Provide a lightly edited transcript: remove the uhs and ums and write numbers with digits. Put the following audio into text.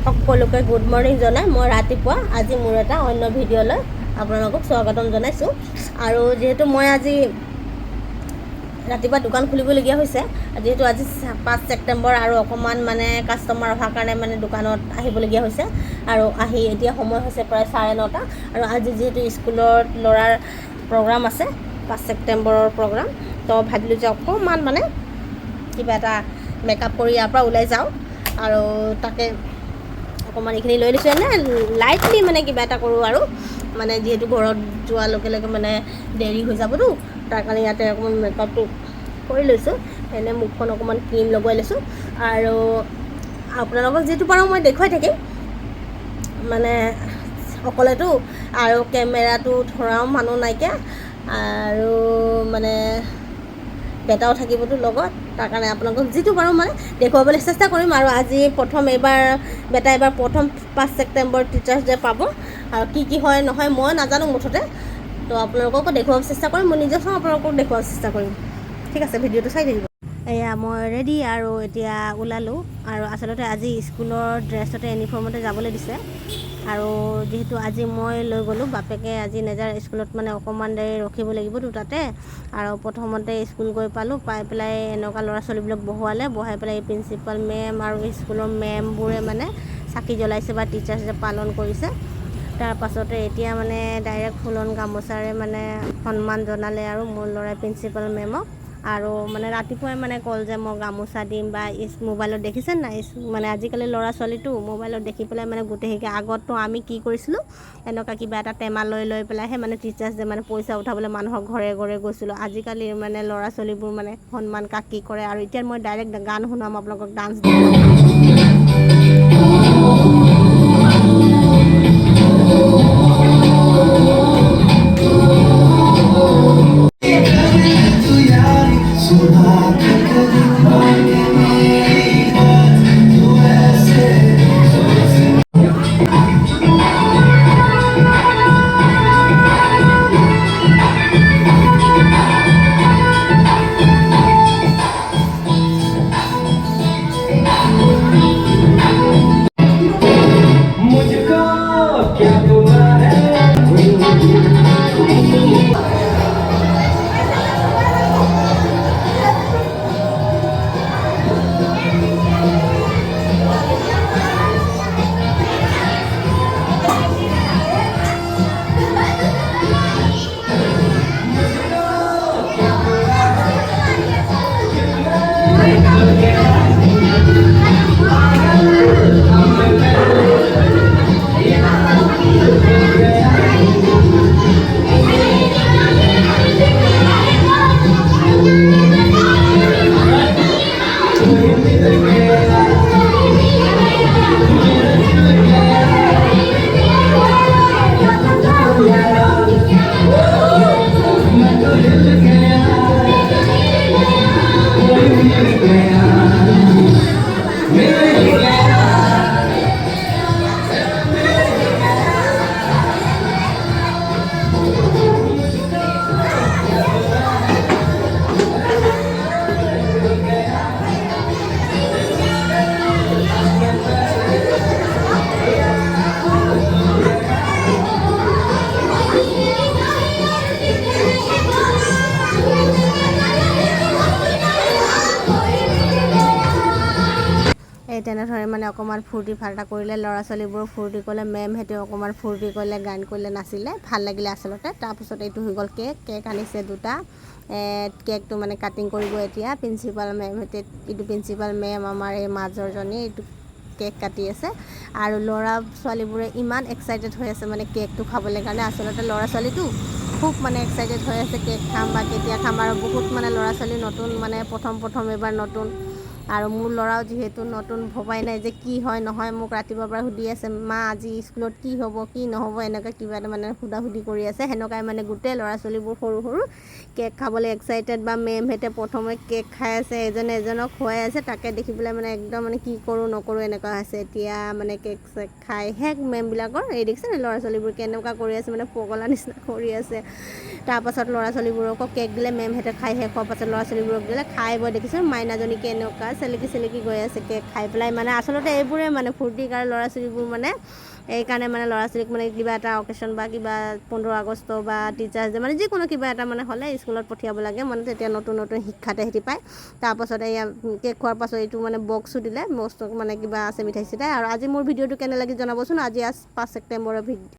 সকলোকে good morning জনাই মই ৰাতিপুৱা আজি মোৰ এটা অন্য ভিডিঅ'লৈ আপোনালোকক স্বাগতম জনাইছোঁ। আৰু যিহেতু মই আজি ৰাতিপুৱা দোকান খুলিবলগীয়া হৈছে, যিহেতু আজি 5 ছেপ্টেম্বৰ আৰু অকণমান মানে কাষ্টমাৰ অহাৰ কাৰণে মানে দোকানত আহিবলগীয়া হৈছে। আৰু আহি এতিয়া সময় হৈছে প্ৰায় 9:30। আৰু আজি যিহেতু স্কুলত ল'ৰাৰ প্ৰগ্ৰাম আছে, 5 ছেপ্টেম্বৰৰ প্ৰগ্ৰাম, তো ভাবিলোঁ যে অকণমান মানে কিবা এটা মেকআপ কৰি ইয়াৰ পৰা ওলাই যাওঁ। আৰু তাকে অকণমান এইখিনি লৈ লৈছোঁ, এনে লাইটলি মানে কিবা এটা কৰোঁ আৰু মানে যিহেতু ঘৰত যোৱাৰ লগে লগে মানে দেৰি হৈ যাবতো, তাৰ কাৰণে ইয়াতে অকণমান মেকআপটো কৰি লৈছোঁ। এনে মুখখন অকণমান ক্ৰীম লগাই লৈছোঁ। আৰু আপোনালোকক যিটো পাৰোঁ মই দেখুৱাই থাকিম, মানে অকলেতো আৰু কেমেৰাটো ধৰাও মানুহ নাইকিয়া, আৰু মানে বেটাও থাকিবতো লগত, তাৰ কাৰণে আপোনালোকক যিটো পাৰোঁ মানে দেখুৱাবলৈ চেষ্টা কৰিম। আৰু আজি বেটা এবাৰ প্ৰথম 5 ছেপ্টেম্বৰ টিচাৰ্ছ ডে পাব, আৰু কি হয় নহয় মই নাজানো মুঠতে, তো আপোনালোককো দেখুৱাব চেষ্টা কৰিম, মই নিজে চাওঁ আপোনালোকক দেখুৱাব চেষ্টা কৰিম। ঠিক আছে, ভিডিঅ'টো চাই থাকিব। এয়া মই ৰেডি আৰু এতিয়া ওলালোঁ। আৰু আচলতে আজি স্কুলৰ ড্ৰেছতে ইউনিফৰ্মতে যাবলৈ দিছে। আৰু যিহেতু আজি মই লৈ গ'লোঁ, বাপেকে আজি নেজাৰ স্কুলত মানে অকণমান দেৰি ৰখিব লাগিবতো তাতে। আৰু প্ৰথমতে স্কুল গৈ পাই পেলাই এনেকুৱা ল'ৰা ছোৱালীবিলাক বহাই পেলাই প্ৰিন্সিপাল মেম আৰু স্কুলৰ মেমবোৰে মানে চাকি জ্বলাইছে বা টিচাৰ্ছ ডে পালন কৰিছে। তাৰ পাছতে এতিয়া মানে ডাইৰেক্ট ফুলন গামোচাৰে মানে সন্মান জনালে আৰু মোৰ ল'ৰাই প্ৰিন্সিপাল মেমক। আৰু মানে ৰাতিপুৱাই মানে ক'ল যে মই গামোচা দিম, বা মোবাইলত দেখিছে নাই, মানে আজিকালি ল'ৰা ছোৱালীটো মোবাইলত দেখি পেলাই মানে গোটেইকৈ, আগততো আমি কি কৰিছিলোঁ, এনেকুৱা কিবা এটা টেমা লৈ পেলাইহে মানে টিচাৰ্ছ ডে মানে পইচা উঠাবলৈ মানুহৰ ঘৰে ঘৰে গৈছিলোঁ। আজিকালি মানে ল'ৰা ছোৱালীবোৰ মানে সন্মান কাক কি কৰে। আৰু এতিয়া মই ডাইৰেক্ট গান শুনাম আপোনালোকক, ডান্স দিম। তেনেদৰে মানে অকণমান ফূৰ্তি ফাৰ্তা কৰিলে, ল'ৰা ছোৱালীবোৰ ফূৰ্তি কৰিলে, মেমহঁতে অকণমান ফূৰ্তি কৰিলে, গান কৰিলে, নাচিলে, ভাল লাগিলে আচলতে। তাৰপিছত এইটো হৈ গ'ল কেক আনিছে 2টা। কেকটো মানে কাটিং কৰিব এতিয়া প্ৰিন্সিপাল মেমহঁতে। এইটো প্ৰিন্সিপাল মেম আমাৰ এই মাজৰজনী, এইটো কেক কাটি আছে। আৰু ল'ৰা ছোৱালীবোৰে ইমান এক্সাইটেড হৈ আছে মানে কেকটো খাবলৈ কাৰণে। আচলতে ল'ৰা ছোৱালীটো খুব মানে এক্সাইটেড হৈ আছে, কেক খাম বা কেতিয়া খাম। আৰু বহুত মানে ল'ৰা ছোৱালী নতুন, মানে প্ৰথম এবাৰ নতুন। আৰু মোৰ ল'ৰাও যিহেতু নতুন, ভবাই নাই যে কি হয় নহয়, মোক ৰাতিপুৱাৰ পৰা সুধি আছে, মা আজি স্কুলত কি হ'ব কি নহ'ব, এনেকৈ কিবা এটা মানে সুধি কৰি আছে। সেনেকুৱাই মানে গোটেই ল'ৰা ছোৱালীবোৰ সৰু কেক খাবলৈ এক্সাইটেড বা মেমহেঁতে প্ৰথমে কেক খাই আছে, এজনে এজনক খুৱাই আছে, তাকে দেখি পেলাই মানে একদম মানে কি কৰোঁ নকৰোঁ এনেকুৱা হৈছে। এতিয়া মানে কেক চেক খাই শেষ মেমবিলাকৰ। এই দেখিছে ল'ৰা ছোৱালীবোৰ কেনেকুৱা কৰি আছে, মানে পগলা নিচিনা কৰি আছে। তাৰপাছত ল'ৰা ছোৱালীবোৰকো কেক দিলে, মেমহেঁতে খাই শেষ হোৱাৰ পাছত ল'ৰা ছোৱালীবোৰক দিলে। খাই বৈ দেখিছোঁ মাইনাজনী কেনেকুৱা চেলেকি গৈ আছে কেক খাই পেলাই। মানে আচলতে এইবোৰে মানে ফূৰ্তি কৰে ল'ৰা ছোৱালীবোৰ মানে। এইকাৰণে মানে ল'ৰা ছোৱালীক মানে কিবা এটা অকেশ্যন বা কিবা 15 আগষ্ট বা টিচাৰ্ছ ডে মানে যিকোনো কিবা এটা মানে হ'লে স্কুলত পঠিয়াব লাগে, মানে তেতিয়া নতুন নতুন শিক্ষা সিহঁতি পায়। তাৰপাছত এয়া কেক খোৱাৰ পাছত এইটো মানে বক্সো দিলে, বক্সটো মানে কিবা আছে মিঠাই চিঠাই। আৰু আজি মোৰ ভিডিঅ'টো কেনে লাগি জনাবচোন। আজি 5 ছেপ্টেম্বৰৰ ভিডিঅ'।